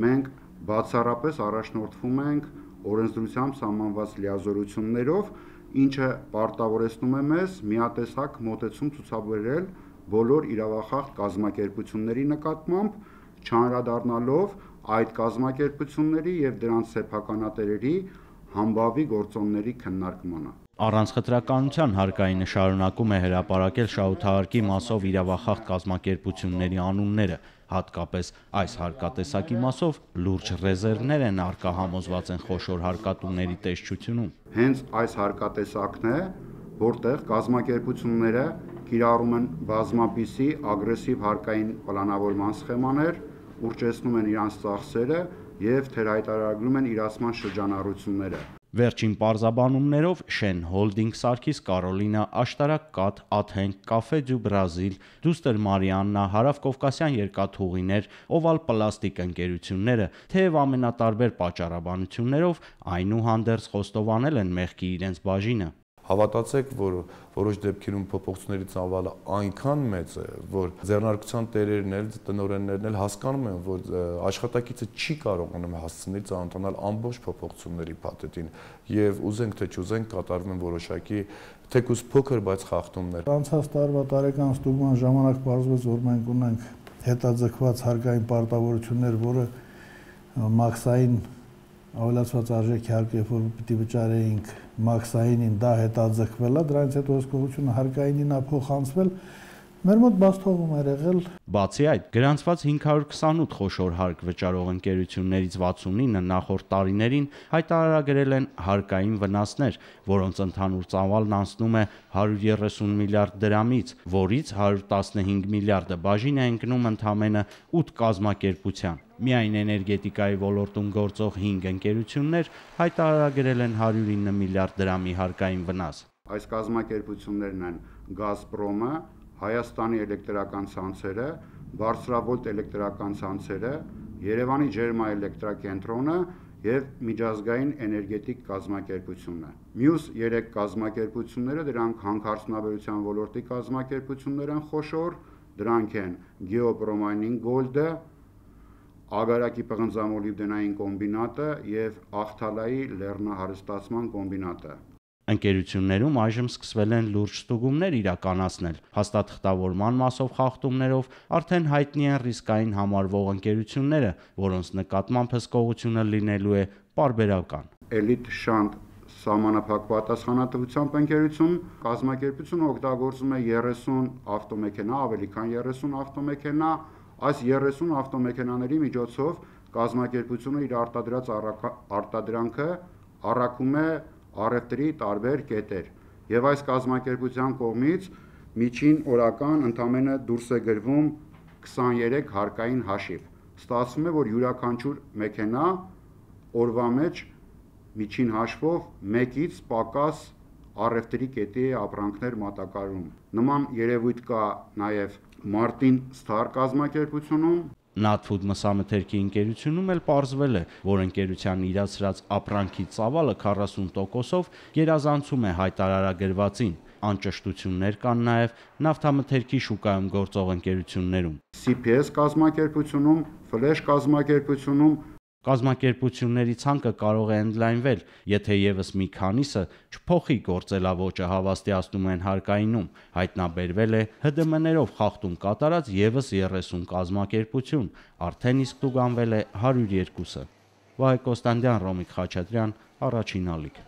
մենք բացառապես առաջնորդվում ենք օրենսդրությամբ սահմանված լիազորություններով, ինչը պարտավորեցնում է մեզ միատեսակ մոտեցում ցուցաբերել բոլոր իրավախախտ կազմակերպությունների նկատմամբ, չանդրադառնալով այդ կազմակերպությունների և դրանց սեփականատերերի համբավի գործոնների քննարկմանը։ Առանց խտրականության հարկայինը շարունակում է հրապարակել շահութահարկի մասով իրավախախտ կազմակերպությունների անունները, հատկապես այս հարկատեսակի մասով լուրջ ռեզերվներ են առկա համոզված են խոշոր հարկատուների տեսչությունում։ Հենց այս հարկատեսակն է, որտեղ կազմակերպությունները կիրառում են բազմապիսի ագրեսիվ հարկային պլանավորման սխեմաներ, ուռճեցնում են իրանց ծախսերը և թերհայտարարում են իրացման շրջանառությունները։ Վերջին պարզաբանումներով Շեն Հոլդինգ Սարգիս Կարոլինա, Աշտարակ Կաթ, Աթենք, Կաֆե դու Բրազիլ, Դուստր Մարիաննա, Հարավկովկասյան երկաթուղիներ, Օվալ Պլաստիկ ընկերությունները, թեև ամենատարբեր պատճառաբանություններով, այնուհանդերձ խոստովանել են մեղքի իրենց բաժինը։ Հավատացեք, որ որոշ դեպքերում փոփոխությունների ծավալը այնքան մեծ է, որ ձեռնարկության տերերն էլ, տնօրեններն էլ հասկանում են, որ աշխատակիցը չի կարողանում հասցնել ծանոթանալ ամբողջ փոփոխությունների փաթեթին եւ ուզենք թե չուզենք կատարվում են որոշակի թեկուզ փոքր, բայց խախտումներ։ Անցած տարվա տարեկան ստուգման ժամանակ պարզվեց, որ մենք ունենք հետաձգված հարկային պարտավորություններ, որը մաքսային ավելացված արժեքի հարկ, երբ որ պիտի վճարեինք մաքսայինին, դա հետաձգվել է, դրանից հետո հսկողությունը հարկայինին է փոխանցվել, մեր մոտ բաց թողում է եղել։ Բացի այդ, գրանցված 528 խոշոր հարկ վճարող ընկերություններից 69-ը նախորդ տարիներին հայտարարագրել են հարկային վնասներ, որոնց ընդհանուր ծավալն անցնում է 130 միլիարդ դրամից, որից 115 միլիարդը բաժին է ընկնում ընդամենը 8 կազմակերպության։ Միայն էներգետիկայի ոլորտում գործող 5 ընկերություններ հայտարարագրել են 109 միլիարդ դրամի հարկային վնաս։ Այս կազմակերպություններն են Գազպրոմը, Հայաստանի էլեկտրական ցանցերը, Բարձրավոլտ էլեկտրական ցանցերը, Երևանի ջերմաէլեկտրակենտրոնը և միջազգային էներգետիկ կազմակերպությունը։ Մյուս 3 կազմակերպությունները դրանք հանքարդյունաբերության ոլորտի կազմակերպություններ են խոշոր, դրանք են Գեոպրոմայնինգ Գոլդը, Ագարակի պղնձամոլիբդենային կոմբինատը և Ախթալայի լեռնահարստացման կոմբինատը։ Ընկերություններում այժմ սկսվել են լուրջ ստուգումներ իրականացնել։ Հաստատխտավորման մասով խախտումներով արդեն հայտնի են ռիսկային համարվող ընկերությունները, որոնց նկատմամբ հսկողությունը լինելու է պարբերական։ Էլիտ Շանտ սահմանափակ պատասխանատվությամբ ընկերություն, կազմակերպությունը օգտագործում է 30 ավտոմեքենա, ավելի քան 30 ավտոմեքենա, այս 30 ավտոմեքենաների միջոցով կազմակերպությունը իր արտադրած արտադրանքը առաքում է առևտրի տարբեր կետեր եւ այս կազմակերպության կողմից միջին օրական ընդամենը դուրս է գրվում 23 հարկային հաշիվ։ Ստացվում է, որ յուրաքանչյուր մեքենա օրվա մեջ միջին հաշվով 1-ից պակաս առևտրի կետի ապրանքներ մատակարարում։ Նման երևույթ կա նաեւ Մարտին Սթար կազմակերպությունում։ Նատֆուդ մսամթերքի ընկերությունում էլ պարզվել է, որ ընկերության իրացրած ապրանքի ծավալը 40%-ով գերազանցում է հայտարարագրվածին։ Անճշտություններ կան նաև նավթամթերքի շուկայում գործող ընկերություններում։ CPS կազմակերպությունում, Ֆլեշ կազմակերպությունում Կազմակերպությունների ցանկը կարող է ընդլայնվել, եթե եւս մի քանիսը չփոխի գործելավոճը, հավաստիացնում են հարկայինում։ Հայտնաբերվել է ՀԴՄ-ներով խախտում կատարած եւս 30 կազմակերպություն, արդեն իսկ տուգանվել է 102-ը։ Վահե Կոստանդյան, Ռոմիկ Խաչատրյան, Առաջին ալիք։